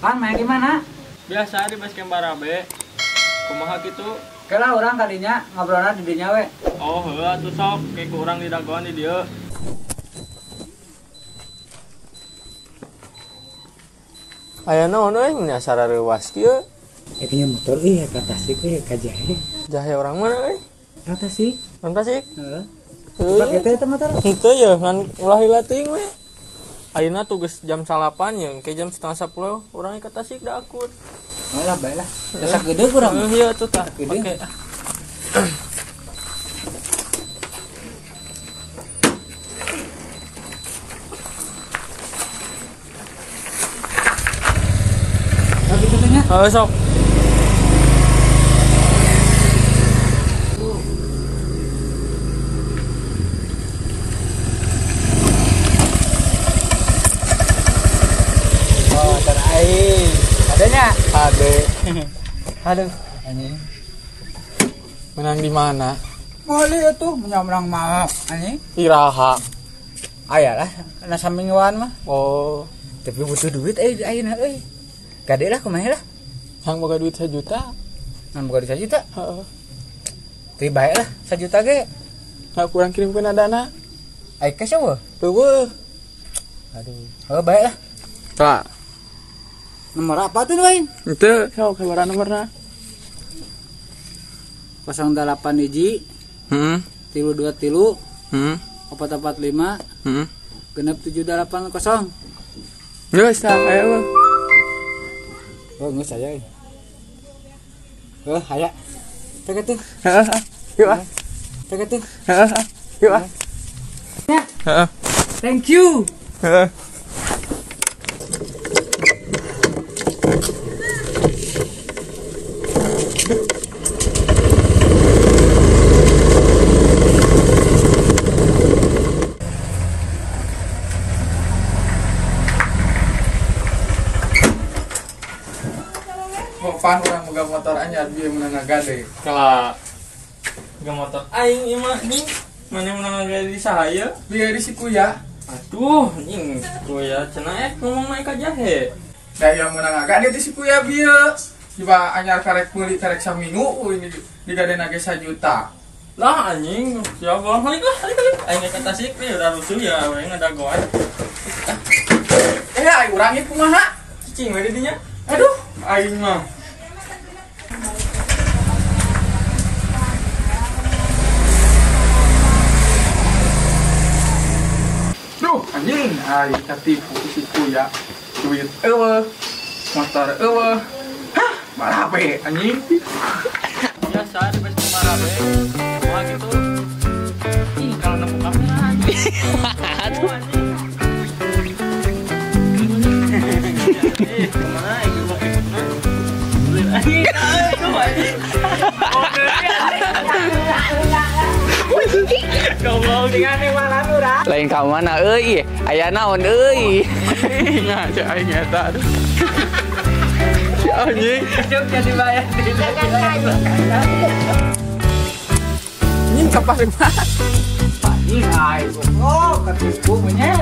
Pan main di mana? Biasa di base camp Barabe. Kumaha gitu. Kela orang kadinya ngobrolna di dinya we. Oh, heuh atuh sok kayak urang di dagoan di dieu. Aya naon euy nyasar reuwas kieu? Punya motor ka Tasik ka Jahe. Jahe orang mana euy? Ka Tasik. Orang Tasik? Heeh. Heuh. Pakai teh motor. Henteu ya ngan ulah hilating we. Ayeuna tuh geus jam 8 ya, ke jam 9:30 urang ka Tasik da akut. Malah bae lah. Dasar gede kurang. Iya tuh tah. Gede. Oke. Tapi katanya Sok. oh, terakhir. Adanya? Ade. Aduh, anjing. Menang di mana? Mali atuh menang mau anjing. Iraha. Ayalah, na samingguan mah. Oh, Tapi butuh duit ayeuna euy. Gade lah kumaha lah. yang boga duit 1 juta. Ngan buka di 1 juta. Heeh. Teu bae lah 1 juta ge. Nggak kurang kirimkeun dana. Ai cash eueuh. Teueuh. Aduh. Oh bae lah. Tah. Nomor apa tuh Wain? Henteu, sok sabaraha nomorna? 08 hiji Heeh. 323 Heeh. 445 Heeh. genep 780. Geus tah aya mah. Oh geus aya. Oh aya. Teh tuh. Heeh. Yuk ah. Teh tuh. Heeh. Yuk ah. Ya. Heeh. Thank you. Heeh. Pan orang boga motor anyar bieu meunang gade. Kala ga motor aing ieu mah nih. Mana menang di sahaya? Bieu di Sikuya. Aduh, anjing kuya cenah ngomong naik ka Jahe. Da yang meunang gade di Sikuya bieu. Coba anyar karek meuli karek saminggu ini di gadena ge 1 juta. Lah anjing, siapa balik lah. Aing ka Tasik nih udah rusuh ya, we ngadagoan. Ai urang ieu kumaha? Cicing we di dinya. Aduh, aing mah. Duh, anjing, ai katipu di Sikuya. Duit eueuh, motor eueuh. Hah, barabe anjing. Biasa di base camp Barabe. Kumaha gitu. Ih, kalau nemu kamera anjing. Aduh anjing. Eh, kemana ibu mau ikut? Anjing, aduh anjing. Oke, goblok tingane malan urang. Lain ka mana euy? Aya naon euy? Ngaca aing eta. Si anjing. Cuk jadi bayar di Anjing kapas mah. Anjing ai. Oh, katipu nya.